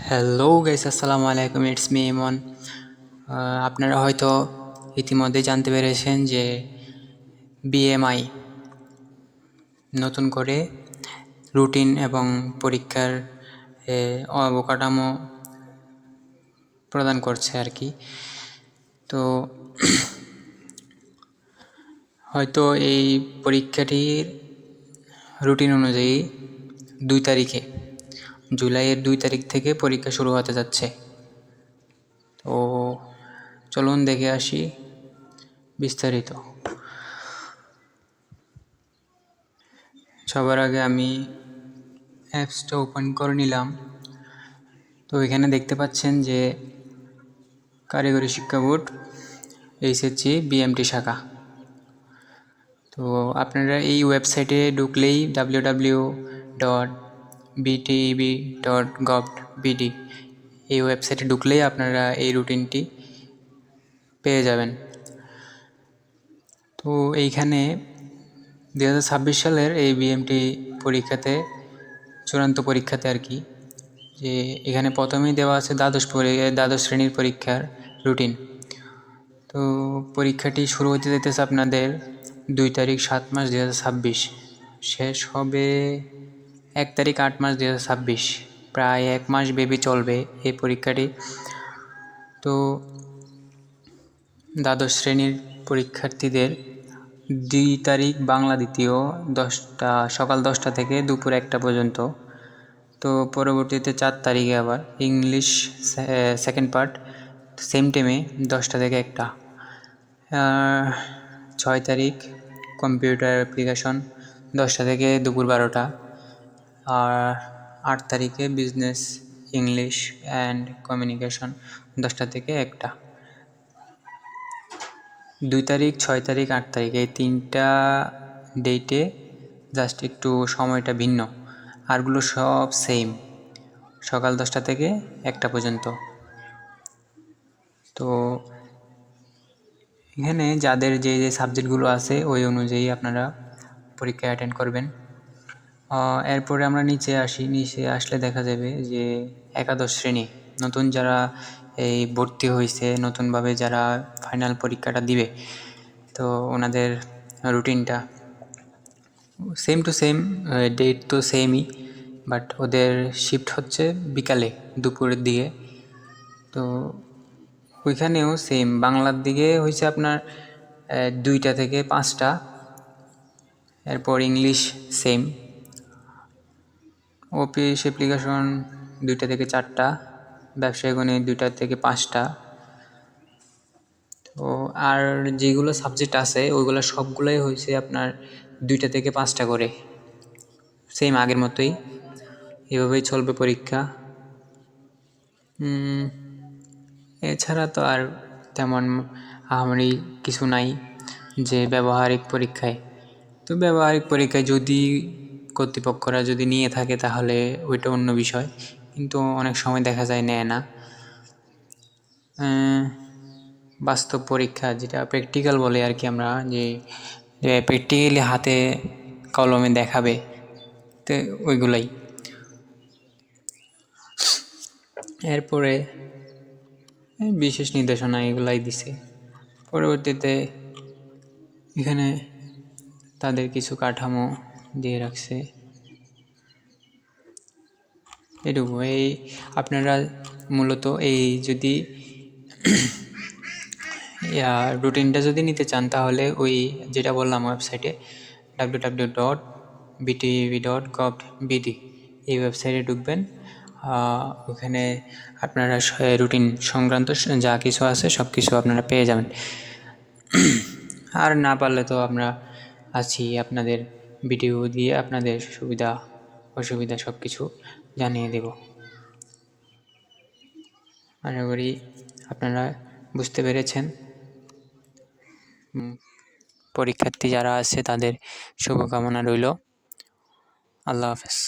Hello guys, আসসালামু আলাইকুম। It's me ইমন। আপনারা হয়তো ইতিমধ্যে জানতে পেরেছেন যে বিএমআই নতুন করে রুটিন এবং পরীক্ষার অবকাঠামো প্রদান করছে আর কি। তো হয়তো এই পরীক্ষাটির রুটিন অনুযায়ী 2 তারিখে, জুলাইয়ের 2 তারিখ থেকে পরীক্ষা শুরু হতে যাচ্ছে। তো চলুন দেখে আসি বিস্তারিত। সবার আগে আমি অ্যাপসটা ওপেন করে নিলাম। তো এখানে দেখতে পাচ্ছেন যে কারিগরি শিক্ষা বোর্ড এইচএসসি বিএমটি শাখা। তো আপনারা এই ওয়েবসাইটে ঢুকলেই www.bteb.gov.bd এই ওয়েবসাইটে ঢুকলেই আপনারা এই রুটিনটি পেয়ে যাবেন। তো এইখানে 2026 সালের এই বিএমটি পরীক্ষাতে, চূড়ান্ত পরীক্ষাতে আর কি, যে এখানে প্রথমেই দেওয়া আছে দ্বাদশ শ্রেণীর পরীক্ষার রুটিন। তো পরীক্ষাটি শুরু হতে যেতেছে আপনাদের 2 তারিখ 7 মাস 2026, শেষ হবে 1 তারিখ 8 মাস 2026। প্রায় 1 মাস ব্যাপী চলবে এই পরীক্ষাটি। তো দ্বাদশ শ্রেণীর পরীক্ষার্থীদের 2 তারিখ বাংলা দ্বিতীয় সকাল 10টা থেকে দুপুর 1টা পর্যন্ত। তো পরবর্তীতে 4 তারিখে আবার ইংলিশ সেকেন্ড পার্ট সেম টাইমে 10টা থেকে 1টা। 6 তারিখ কম্পিউটার অ্যাপ্লিকেশন 10টা থেকে দুপুর 12টা। আর 8 তারিখে বিজনেস ইংলিশ অ্যান্ড কমিউনিকেশন 10টা থেকে 1টা। 2 তারিখ 6 তারিখ 8 তারিখ এই 3টা ডেটে জাস্ট একটু সময়টা ভিন্ন, আরগুলো সব সেম, সকাল 10টা থেকে 1টা পর্যন্ত। তো এখানে যাদের যে যে সাবজেক্টগুলো আছে ওই অনুযায়ী আপনারা পরীক্ষা অ্যাটেন্ড করবেন। এরপরে আমরা নিচে আসলে দেখা যাবে যে একাদশ শ্রেণী নতুন যারা এই ভর্তি হয়েছে, নতুনভাবে যারা ফাইনাল পরীক্ষাটা দিবে, তো ওনাদের রুটিনটা সেম টু সেম, ডেট তো সেমই, বাট ওদের শিফট হচ্ছে বিকালে, দুপুরের দিকে। তো ওইখানেও সেম, বাংলার দিকে হয়েছে আপনার 2টা থেকে 5টা। এরপর ইংলিশ সেম, অফিস অ্যাপ্লিকেশন 2টা থেকে 4টা, ব্যবসায় গণিত 2টা থেকে 5টা। তো আর যেগুলো সাবজেক্ট আছে ওইগুলো সবগুলোই হয়েছে আপনার 2টা থেকে 5টা করে, সেম আগের মতোই। এভাবেই চলবে পরীক্ষা। এছাড়া তো আর তেমন আহামরি কিছু নাই যে ব্যবহারিক পরীক্ষায়। তো ব্যবহারিক পরীক্ষায় যদি কর্তৃপক্ষরা যদি নিয়ে থাকে তাহলে ওইটা অন্য বিষয়, কিন্তু অনেক সময় দেখা যায় নেয় না। বাস্তব পরীক্ষা যেটা প্র্যাকটিক্যাল বলে আর কি আমরা, যে প্র্যাকটিক্যালি হাতে কলমে দেখাবে, তো ওইগুলাই। এরপরে বিশেষ নির্দেশনা এগুলাই দিছে। পরবর্তীতে এখানে তাদের কিছু কাঠামো দিয়ে রাখছে, এটুকু। এই আপনারা মূলত এই যদি রুটিনটা যদি নিতে চান তাহলে ওই যেটা বললাম ওয়েবসাইটে www.btv.gov.bd এই ওয়েবসাইটে ঢুকবেন। ওখানে আপনারা রুটিন সংক্রান্ত যা কিছু আছে সব কিছু আপনারা পেয়ে যাবেন। আর না পারলে তো আমরা আছি, আপনাদের ভিডিও দিয়ে আপনাদের সুবিধা অসুবিধা সব কিছু জানিয়ে দেব। আশা করি আপনারা বুঝতে পেরেছেন। পরীক্ষার্থী যারা আছে তাদের শুভকামনা রইল। আল্লাহ হাফেজ।